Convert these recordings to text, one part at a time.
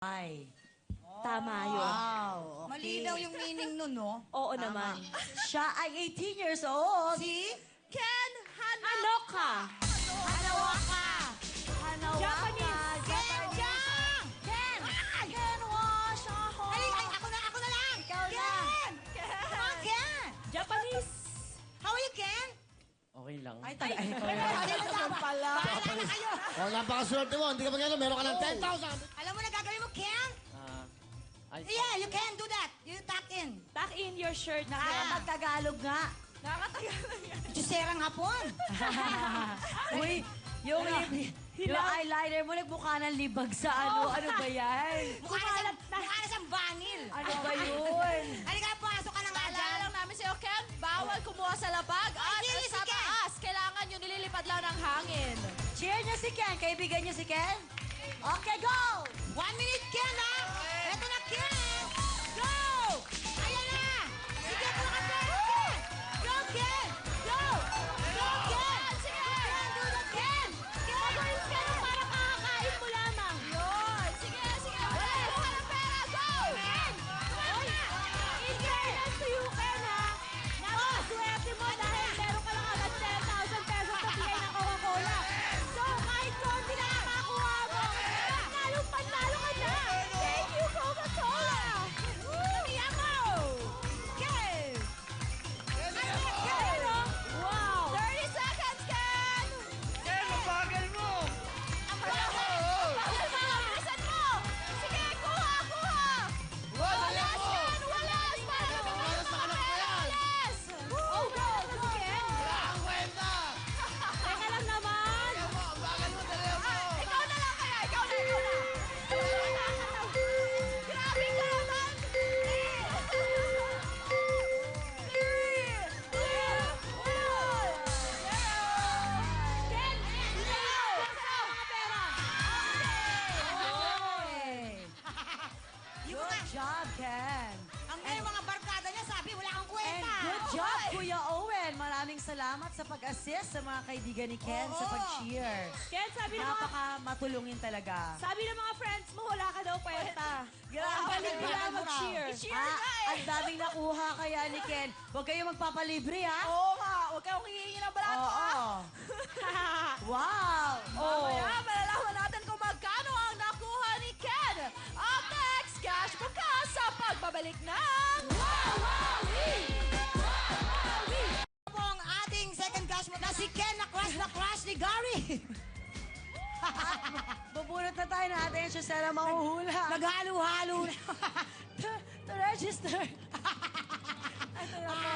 Ay. Tama yun. Wow, okay. Malinaw yung meaning nun, no? Oo naman. Siya ay 18 years old. Si Ken Hanoka. Hanawaka. Hanawaka. Japanese. Ken Jang! Ken. Ken Washaho. Ay, ako na lang! Ikaw na. Ken! Come on, Ken! Japanese. How are you, Ken? Okay lang. Ay, tayo. Ay, Pala. Bahala na kayo. Oh, napakaswerte mo. Hindi ka magkano. Meron ka ng 10,000. Alam mo na gagawin mo, Ken? Ay, Yeah, you can do that. You tap in. Tuck in your shirt. Nakakapag-Tagalog nga. Nakakatagal yan. Juserang hapon. Uy, yung eyeliner mo nagmukha ng libag sa ano. Ano ba yan? Mukha na siyang banil. Ano ba yun? Halika, pasok ka na nga Naalala dyan. lang namin sa'yo, Ken, bawal kumuha sa labag at Ay, sa si Ken. taas. Kailangan yung nililipad lang ng hangin. Cheer niya si Ken. Kaibigan niya si Ken. Okay, go! 1 minute, Ken, ha? Eto na, Ken! Go! Ayan na! Sige, ito na ka, Ken! Go, Ken! Go! Go, Ken! Sige! Ken, do that, Ken! Ken! Ken, para kakakain mo lamang. Yun. Sige, sige. Kuha ng pera. Go! Ken! In fairness to you, Ken, ha? Napakaswerte mo dahil meron ka lang agad 10,000 pesos na bigay ng Coca-Cola. So, kahit konti na nakakuha mo, panalo ka na. Thank you, Coca-Cola. Iyan mo! Ken! Ken, oh. Wow. 30 seconds, Ken. Ken, mabagal mo! Bakit mo? Bilisan mo. Sige, kuha, kuha. Walas, Ken, walas. Para bigyan Walas mo na anak ang mo pera, yan. walas. Oh, go, go, Ken. Wala kang kwenta! Teka lang naman. Ken mo, ang bagal mo talaga mo! Ikaw na lang kaya, ikaw na. Grabe ka naman. 3, 2, 1. Good job, Ken. Ang mga barkada niya sabi, wala kang And kwenta. good job, Kuya Owen. Maraming salamat sa pag-assist sa mga kaibigan ni Ken sa pag-cheer. Ken, sabi ng mga Napaka-matulungin talaga. Sabi ng mga friends mo, wala ka daw kwenta. Grabe, Balik mo lang mag-cheer. I-cheer ka eh. Ang daming nakuha kaya ni Ken. Huwag kayong magpapalibre, ha? Oo nga, huwag kayong hihingi ng barato, Oo. Wow! Mamaya, malalaman natin kung magkano ang nakuha ni Ken. Up next, cash bukas sa pagbabalik ng Po ang ating second cash mo na si Ken na crush ni Gary. Bubunot na tayo na ating Susela mahuhula. Naghalo-halo na. To register. Ito na po.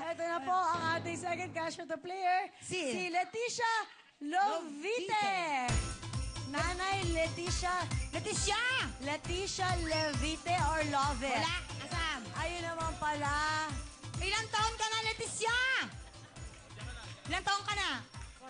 Ito na po ang ating second cash for the player. Si Leticia Lovite. Nanay Leticia Levite or Lovit. Wala, asan? Ayun naman pala. Ilang taon ka na, Leticia? Ilang taon ka na?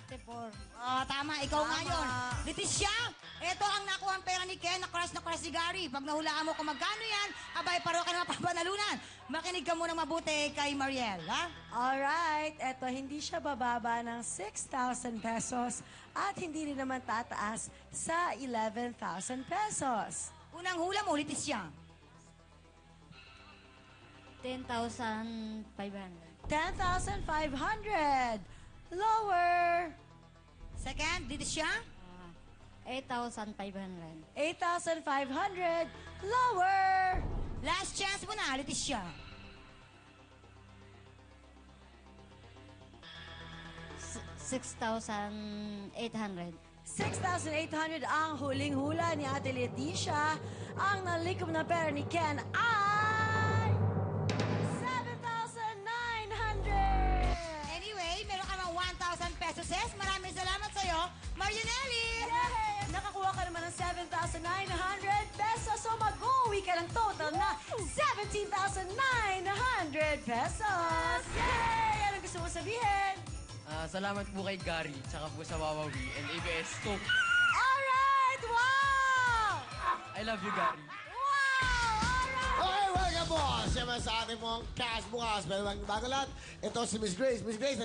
44. Oh, tama, ikaw nga Tama. yun. Leticia, ito ang nakuha ang pera ni Ken na crush si Gary. Pag nahulaan mo kung magkano yan, abay, paro ka na mapapanalunan. Makinig ka muna mabuti kay Mariel, ha? Alright, eto hindi siya bababa ng 6,000 pesos at hindi rin naman tataas sa 11,000 pesos. Unang hula mo, Leticia. 10,500. 10,500. Lower. Second, Leticia. 8,500. 8,500. Lower. Last chance mo na, Leticia. 6,800. 6,800 ang huling hula ni Ate Leticia. Ang nalikom na pera ni Ken ay 7,900. Anyway, meron ka ng 1,000 pesos. Maraming salamat sa'yo, Marianelli. Yay! Nakakuha ka naman ng 7,900 pesos. So mag-uwi ka ng total na 17,900 pesos. Yay! Ano gusto mo sabihin? Salamat po kay Gary, tsaka po sa Wawawi and ABS Coke. Alright! Wow! I love you, Gary. Wow! Alright! Okay, welcome po. Siyempre sa ating pong cash bukas. Pero bago lahat, ito si Miss Grace. Miss Grace,